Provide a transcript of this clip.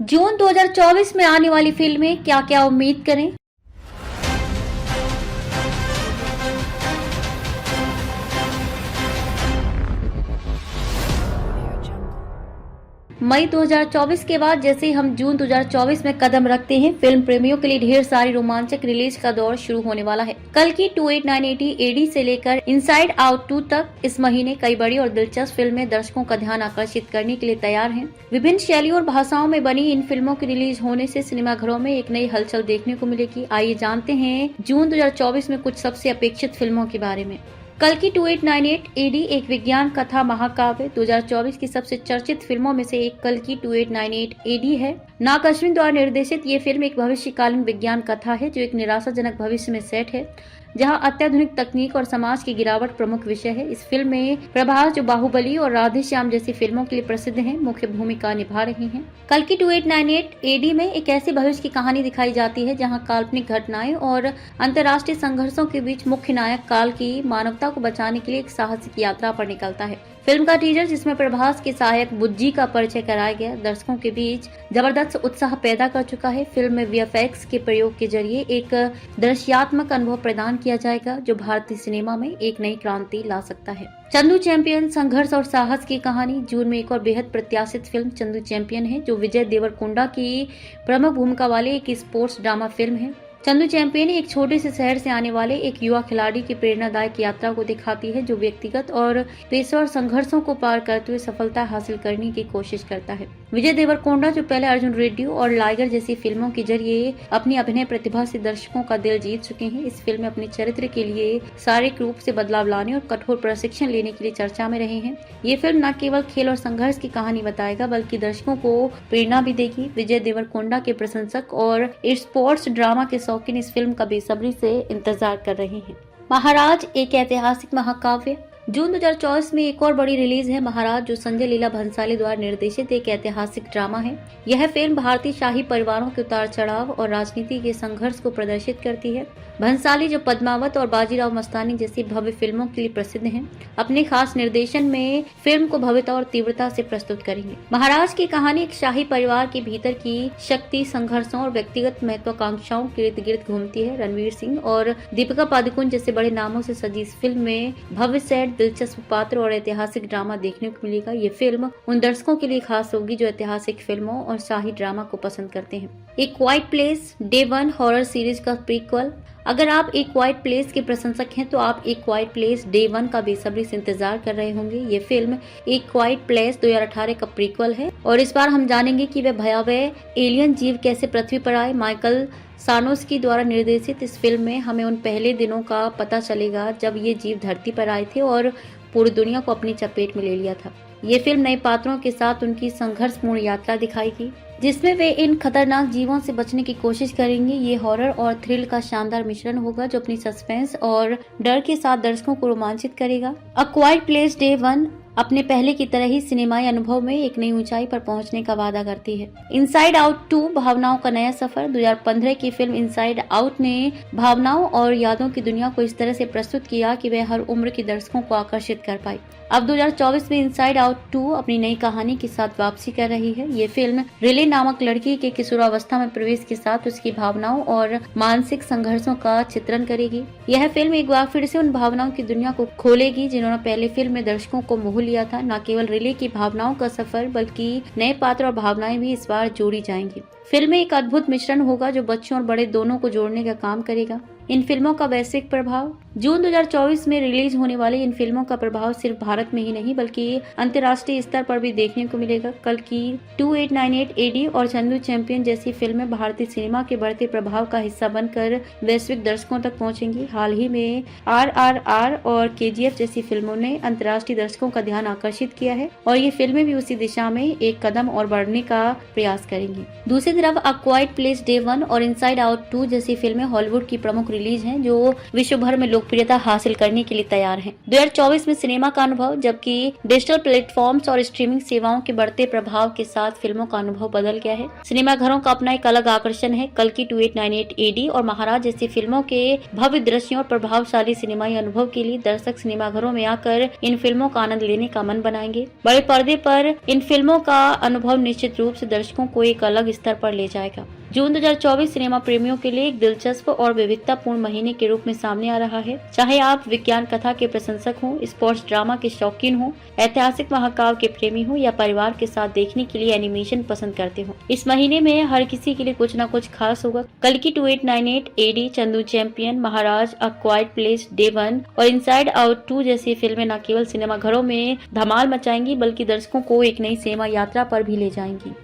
जून 2024 में आने वाली फिल्में क्या क्या उम्मीद करें? मई 2024 के बाद जैसे ही हम जून 2024 में कदम रखते हैं, फिल्म प्रेमियों के लिए ढेर सारी रोमांचक रिलीज का दौर शुरू होने वाला है। कल की 2898 एडी से लेकर इनसाइड आउट 2 तक इस महीने कई बड़ी और दिलचस्प फिल्में दर्शकों का ध्यान आकर्षित करने के लिए तैयार हैं। विभिन्न शैलियों और भाषाओं में बनी इन फिल्मों की रिलीज होने से सिनेमाघरों में एक नई हलचल देखने को मिलेगी। आइए जानते हैं जून 2024 में कुछ सबसे अपेक्षित फिल्मों के बारे में। कल की 2898 एडी एक विज्ञान कथा महाकाव्य 2024 की सबसे चर्चित फिल्मों में से एक कल की 2898 एडी है। नाग अश्विन द्वारा निर्देशित ये फिल्म एक भविष्यकालीन विज्ञान कथा है जो एक निराशाजनक भविष्य में सेट है, जहां अत्याधुनिक तकनीक और समाज की गिरावट प्रमुख विषय है। इस फिल्म में प्रभास, जो बाहुबली और राधे श्याम जैसी फिल्मों के लिए प्रसिद्ध हैं, मुख्य भूमिका निभा रही हैं। कल की 2898 एडी में एक ऐसे भविष्य की कहानी दिखाई जाती है जहां काल्पनिक घटनाएं और अंतर्राष्ट्रीय संघर्षों के बीच मुख्य नायक काल की मानवता को बचाने के लिए एक साहसिक यात्रा पर निकलता है। फिल्म का टीजर, जिसमें प्रभास के सहायक बुज्जी का परिचय कराया गया, दर्शकों के बीच जबरदस्त उत्साह पैदा कर चुका है। फिल्म में वीएफएक्स के प्रयोग के जरिए एक दृश्यात्मक अनुभव प्रदान किया जाएगा जो भारतीय सिनेमा में एक नई क्रांति ला सकता है। चंदू चैंपियन, संघर्ष और साहस की कहानी। जून में एक और बेहद प्रत्याशित फिल्म चंदू चैंपियन है, जो विजय देवरकोंडा की प्रमुख भूमिका वाले एक स्पोर्ट्स ड्रामा फिल्म है। चंदू चैंपियन एक छोटे से शहर से आने वाले एक युवा खिलाड़ी की प्रेरणादायक यात्रा को दिखाती है, जो व्यक्तिगत और पेशेवर संघर्षों को पार करते हुए सफलता हासिल करने की कोशिश करता है। विजय देवरकोंडा, जो पहले अर्जुन रेड्डी और लाइगर जैसी फिल्मों के जरिए अपनी अभिनय प्रतिभा से दर्शकों का दिल जीत चुके हैं, इस फिल्म में अपने चरित्र के लिए शारीरिक रूप से बदलाव लाने और कठोर प्रशिक्षण लेने के लिए चर्चा में रहे हैं। ये फिल्म न केवल खेल और संघर्ष की कहानी बताएगा, बल्कि दर्शकों को प्रेरणा भी देगी। विजय देवरकोंडा के प्रशंसक और स्पोर्ट्स ड्रामा के शौकीन इस फिल्म का बेसब्री से इंतजार कर रहे हैं। महाराज एक ऐतिहासिक महाकाव्य। जून 2024 में एक और बड़ी रिलीज है महाराज, जो संजय लीला भंसाली द्वारा निर्देशित एक ऐतिहासिक ड्रामा है। यह फिल्म भारतीय शाही परिवारों के उतार चढ़ाव और राजनीति के संघर्ष को प्रदर्शित करती है। भंसाली, जो पद्मावत और बाजीराव मस्तानी जैसी भव्य फिल्मों के लिए प्रसिद्ध हैं, अपने खास निर्देशन में फिल्म को भव्यता और तीव्रता से प्रस्तुत करेंगे। महाराज की कहानी एक शाही परिवार के भीतर की शक्ति, संघर्षों और व्यक्तिगत महत्वाकांक्षाओं के इर्द गिर्द घूमती है। रणवीर सिंह और दीपिका पादुकोण जैसे बड़े नामों से सजी इस फिल्म में भव्य सेट, दिलचस्प पात्र और ऐतिहासिक ड्रामा देखने को मिलेगा। ये फिल्म उन दर्शकों के लिए खास होगी जो ऐतिहासिक फिल्मों और शाही ड्रामा को पसंद करते हैं। A quiet place day 1 horror series का प्रीक्वल। अगर आप एक क्वाइट प्लेस के प्रशंसक हैं तो आप एक क्वाइट प्लेस डे 1 का बेसब्री से इंतजार कर रहे होंगे। ये फिल्म एक क्वाइट प्लेस 2018 का प्रीक्वल है और इस बार हम जानेंगे कि वह भयावह एलियन जीव कैसे पृथ्वी पर आए। माइकल सानोस्की द्वारा निर्देशित इस फिल्म में हमें उन पहले दिनों का पता चलेगा जब ये जीव धरती पर आए थे और पूरी दुनिया को अपनी चपेट में ले लिया था। ये फिल्म नए पात्रों के साथ उनकी संघर्षपूर्ण यात्रा दिखाएगी, जिसमें वे इन खतरनाक जीवों से बचने की कोशिश करेंगे। ये हॉरर और थ्रिल का शानदार मिश्रण होगा जो अपनी सस्पेंस और डर के साथ दर्शकों को रोमांचित करेगा। अ क्वाइट प्लेस डे 1 अपने पहले की तरह ही सिनेमाई अनुभव में एक नई ऊंचाई पर पहुंचने का वादा करती है। इनसाइड आउट 2 भावनाओं का नया सफर। 2015 की फिल्म इनसाइड आउट ने भावनाओं और यादों की दुनिया को इस तरह से प्रस्तुत किया कि वह हर उम्र के दर्शकों को आकर्षित कर पाई। अब 2024 में इनसाइड आउट 2 अपनी नई कहानी के साथ वापसी कर रही है। ये फिल्म रिले नामक लड़की के किशोरावस्था में प्रवेश के साथ उसकी भावनाओं और मानसिक संघर्षों का चित्रण करेगी। यह फिल्म एक बार फिर से उन भावनाओं की दुनिया को खोलेगी जिन्होंने पहले फिल्म में दर्शकों को मोह लिया था। न केवल रिले की भावनाओं का सफर, बल्कि नए पात्र और भावनाएं भी इस बार जोड़ी जाएंगी। फिल्म में एक अद्भुत मिश्रण होगा जो बच्चों और बड़े दोनों को जोड़ने का काम करेगा। इन फिल्मों का वैश्विक प्रभाव। जून 2024 में रिलीज होने वाली इन फिल्मों का प्रभाव सिर्फ भारत में ही नहीं बल्कि अंतर्राष्ट्रीय स्तर पर भी देखने को मिलेगा। कल की 2898 एडी और चंदू चैंपियन जैसी फिल्में भारतीय सिनेमा के बढ़ते प्रभाव का हिस्सा बनकर वैश्विक दर्शकों तक पहुंचेंगी। हाल ही में RRR और KGF जैसी फिल्मों ने अंतर्राष्ट्रीय दर्शकों का ध्यान आकर्षित किया है और ये फिल्में भी उसी दिशा में एक कदम और बढ़ने का प्रयास करेंगी। दूसरी तरफ अ क्वाइट प्लेस डे 1 और इनसाइड आउट 2 जैसी फिल्में हॉलीवुड की प्रमुख रिलीज हैं जो विश्व भर में लोकप्रियता हासिल करने के लिए तैयार हैं। 2024 में सिनेमा का अनुभव, जबकि डिजिटल प्लेटफॉर्म्स और स्ट्रीमिंग सेवाओं के बढ़ते प्रभाव के साथ फिल्मों का अनुभव बदल गया है। सिनेमा घरों का अपना एक अलग आकर्षण है। कल्कि 2898 AD और महाराज जैसी फिल्मों के भव्य दृश्यों और प्रभावशाली सिनेमाई अनुभव के लिए दर्शक सिनेमा घरों में आकर इन फिल्मों का आनंद लेने का मन बनाएंगे। बड़े पर्दे पर इन फिल्मों का अनुभव निश्चित रूप से दर्शकों को एक अलग स्तर पर ले जाएगा। जून 2024 सिनेमा प्रेमियों के लिए एक दिलचस्प और विविधतापूर्ण महीने के रूप में सामने आ रहा है। चाहे आप विज्ञान कथा के प्रशंसक हों, स्पोर्ट्स ड्रामा के शौकीन हों, ऐतिहासिक महाकाव्य के प्रेमी हों या परिवार के साथ देखने के लिए एनिमेशन पसंद करते हों, इस महीने में हर किसी के लिए कुछ न कुछ खास होगा। कल्कि 2898 AD, चंदू चैंपियन, महाराज, अ क्वाइट प्लेस, डे 1 और इनसाइड आउट 2 जैसी फिल्में न केवल सिनेमा घरों में धमाल मचाएंगी बल्कि दर्शकों को एक नई सिनेमा यात्रा पर भी ले जाएंगी।